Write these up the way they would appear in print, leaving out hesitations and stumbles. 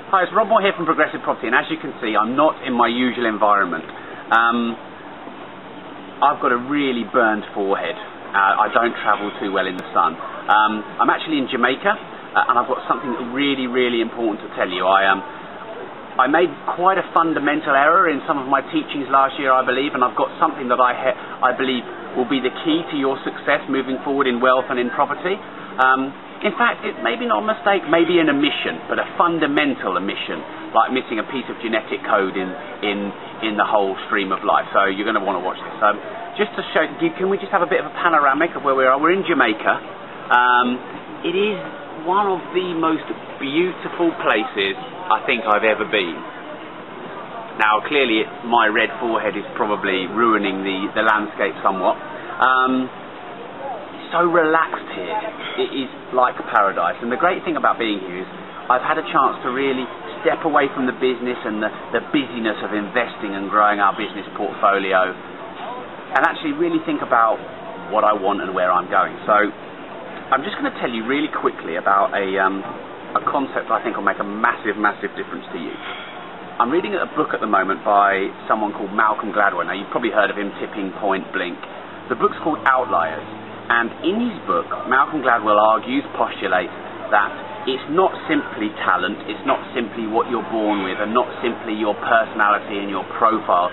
Hi, it's Rob Moore here from Progressive Property, and as you can see, I'm not in my usual environment. I've got a really burned forehead. I don't travel too well in the sun. I'm actually in Jamaica, and I've got something really, really important to tell you. I made quite a fundamental error in some of my teachings last year, I believe, and I've got something that I believe will be the key to your success moving forward in wealth and in property. In fact, it may be not a mistake, maybe an omission, but a fundamental omission, like missing a piece of genetic code in the whole stream of life. So you're going to want to watch this. Just to show, can we just have a bit of a panoramic of where we are? We're in Jamaica. It is one of the most beautiful places I think I've ever been. Now, clearly, my red forehead is probably ruining the landscape somewhat. So relaxed here. It is like paradise, and the great thing about being here is I've had a chance to really step away from the business and the busyness of investing and growing our business portfolio, and actually really think about what I want and where I'm going. So I'm just going to tell you really quickly about a concept I think will make a massive difference to you. I'm reading a book at the moment by someone called Malcolm Gladwell. Now, you've probably heard of him, Tipping Point, Blink. The book's called Outliers. And in his book, Malcolm Gladwell postulates that it's not simply talent, it's not simply what you're born with, and not simply your personality and your profile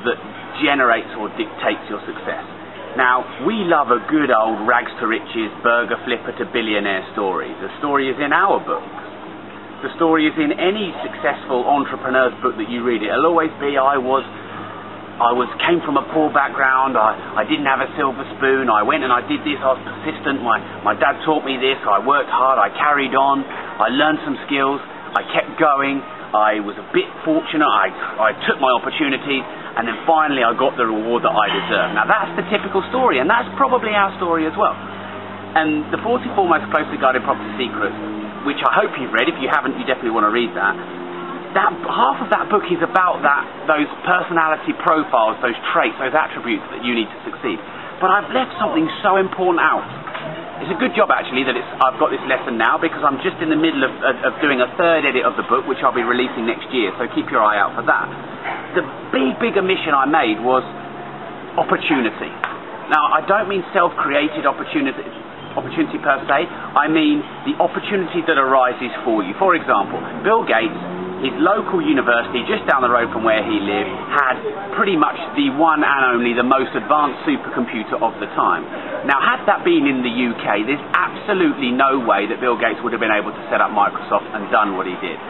that generates or dictates your success. Now, we love a good old rags to riches, burger flipper to billionaire story. The story is in our books. The story is in any successful entrepreneur's book that you read. It'll always be, came from a poor background, I didn't have a silver spoon, I went and I did this, I was persistent, my dad taught me this, I worked hard, I carried on, I learned some skills, I kept going, I was a bit fortunate, I took my opportunities, and then finally I got the reward that I deserved. Now that's the typical story, and that's probably our story as well. And the 44 Most Closely Guarded Property Secrets, which I hope you've read. If you haven't, you definitely want to read that. Half of that book is about those personality profiles, those traits, those attributes that you need to succeed. But I've left something so important out. It's a good job actually that I've got this lesson now, because I'm just in the middle of doing a third edit of the book, which I'll be releasing next year, so keep your eye out for that. The big omission I made was opportunity. Now, I don't mean self-created opportunity per se, I mean the opportunity that arises for you. For example, Bill Gates, his local university just down the road from where he lived, had pretty much the one and only, the most advanced supercomputer of the time. Now, had that been in the UK, there's absolutely no way that Bill Gates would have been able to set up Microsoft and done what he did.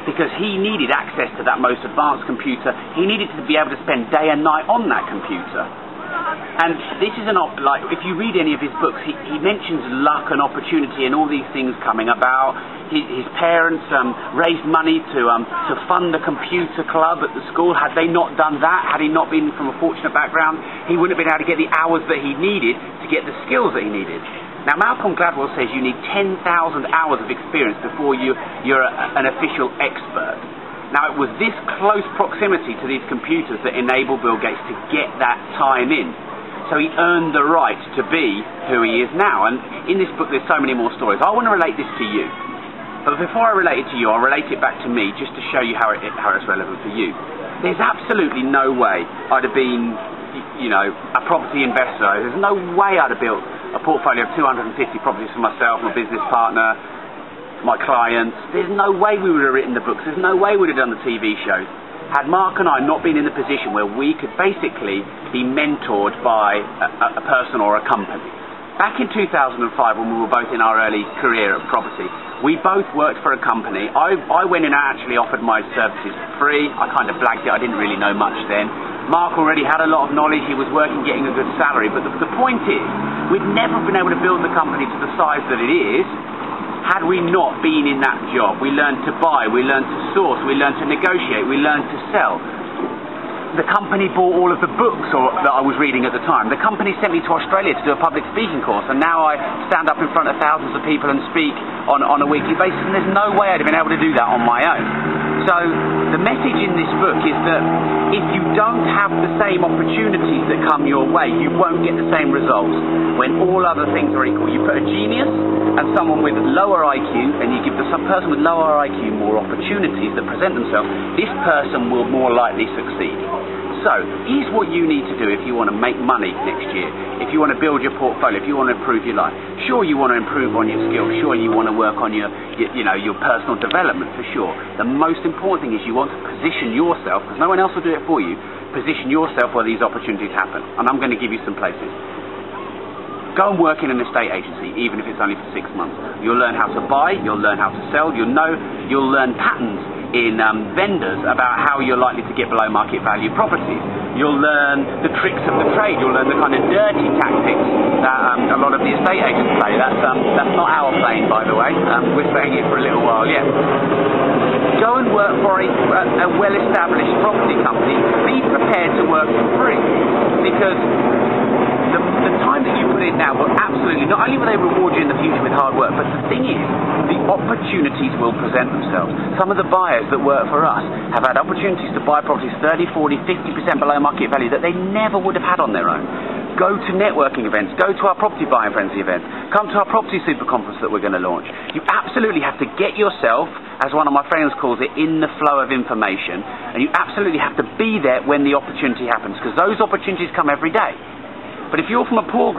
Because he needed access to that most advanced computer, he needed to be able to spend day and night on that computer. And this is if you read any of his books, he mentions luck and opportunity and all these things coming about. His parents raised money to fund a computer club at the school. Had they not done that, had he not been from a fortunate background, he wouldn't have been able to get the hours that he needed to get the skills that he needed. Now, Malcolm Gladwell says you need 10,000 hours of experience before you're an official expert. Now, it was this close proximity to these computers that enabled Bill Gates to get that time in. So he earned the right to be who he is now. And in this book, there's so many more stories. I want to relate this to you. But before I relate it to you, I'll relate it back to me just to show you how it's relevant for you. There's absolutely no way I'd have been, a property investor. There's no way I'd have built a portfolio of 250 properties for myself, my business partner, my clients. There's no way we would have written the books. There's no way we'd have done the TV shows had Mark and I not been in the position where we could basically be mentored by a person or a company. Back in 2005, when we were both in our early career of property, we both worked for a company. I went in and actually offered my services for free. I kind of blagged it. I didn't really know much then. Mark already had a lot of knowledge. He was working, getting a good salary. But the point is, we'd never been able to build the company to the size that it is had we not been in that job. We learned to buy, we learned to source, we learned to negotiate, we learned to sell. The company bought all of the books that I was reading at the time. The company sent me to Australia to do a public speaking course, and now I stand up in front of thousands of people and speak on a weekly basis, and there's no way I'd have been able to do that on my own. So the message in this book is that if you don't have the same opportunities that come your way, you won't get the same results when all other things are equal. You put a genius and someone with lower IQ, and you give the person with lower IQ more opportunities that present themselves, this person will more likely succeed. So, here's what you need to do if you want to make money next year, if you want to build your portfolio, if you want to improve your life. Sure, you want to improve on your skills, sure, you want to work on your personal development, for sure. The most important thing is you want to position yourself, because no one else will do it for you, position yourself where these opportunities happen. And I'm going to give you some places. Go and work in an estate agency, even if it's only for 6 months. You'll learn how to buy, you'll learn how to sell, you'll learn patterns in vendors about how you're likely to get below market value properties. You'll learn the tricks of the trade, you'll learn the kind of dirty tactics that a lot of the estate agents play. That's not our plane, by the way. We're staying here for a little while yet. Go and work for a well-established property company. Be prepared to work for free, because the time that you put in now will absolutely, not only will they reward you in the future with hard work, but the thing is, the opportunities will present themselves. Some of the buyers that work for us have had opportunities to buy properties 30, 40, 50% below market value that they never would have had on their own. Go to networking events, go to our property buying frenzy events, come to our property super conference that we're going to launch. You absolutely have to get yourself, as one of my friends calls it, in the flow of information, and you absolutely have to be there when the opportunity happens, because those opportunities come every day. But if you're from a poor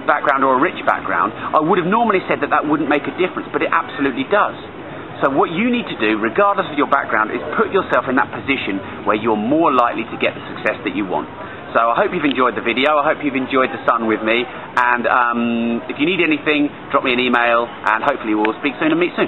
background or a rich background, I would have normally said that wouldn't make a difference, but it absolutely does. So what you need to do, regardless of your background, is put yourself in that position where you're more likely to get the success that you want. So I hope you've enjoyed the video, I hope you've enjoyed the sun with me, and if you need anything, drop me an email, and hopefully we'll speak soon and meet soon.